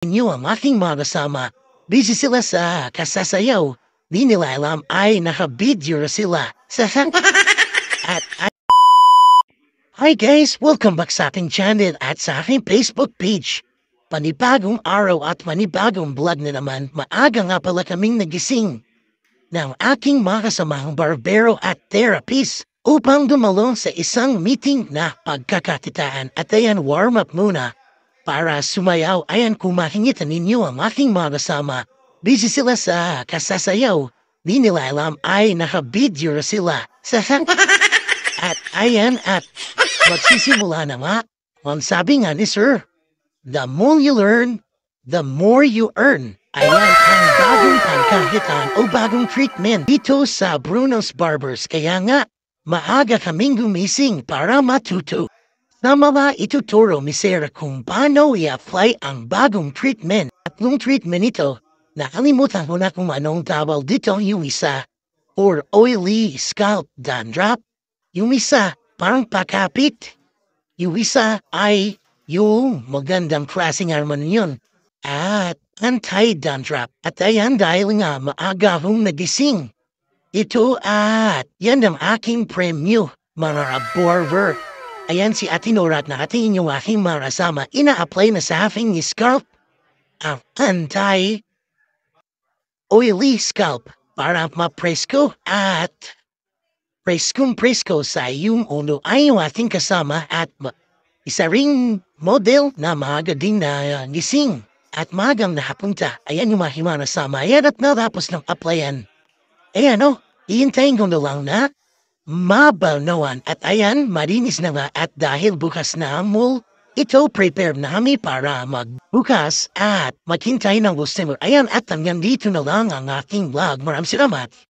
Inyo ang aking mga kasama. Busy sila sa kasasayaw. Di nila alam ay naka-video sila. At hi guys! Welcome back sa aking channel at sa aking Facebook page. Panibagong araw at panibagong vlog na naman. Maaga nga pala kaming nagising ng aking mga kasamang barbero at therapist upang dumalo sa isang meeting na pagkakakitaan. At ayan, warm up muna. Para sumayaw, ayan kumakingitan ninyo ang aking mga kasama. Busy sila sa kasasayaw. Di nila alam ay naka-video sila. At ayan at magsisimula na nga. Ang sabi nga ni Sir, the more you learn, the more you earn. Ayan ang bagong pagkakitaan o bagong treatment dito sa Bruno's Barbers. Kaya nga, maaga kaming gumising para matuto. Na mga ituturo ni Sarah kung paano i-apply ang bagong treatment. At nung treatment ito, nakalimutan ko na kung anong tawag dito, yung isa, or oily scalp dandruff. Yung isa, parang pakapit. Yung isa ay yung magandang klaseng harmon yun. At anti-dandruff. At ayan dahil nga maaga akong nagising. Ito at yan ang aking premyo, mga barber. Ayan si Ate Nora at nakatingin yung aking mga kasama. Ina-apply na sa aking scalp ang anti-oily scalp para ma-presko at presko sa iyong ulo ay yung ating kasama at isa ring model na maaga din na gising at magang nakapunta. Ayan yung mga kasama. Ayan at natapos ng applyan. Ayan o, iintayin ko na lang na mabalnawan at ayan, marinis na nga at dahil bukas na ang mall, ito prepare na kami para magbukas at maghintay ng customer. Ayan at hanggang dito na lang ang aking vlog. Maraming salamat.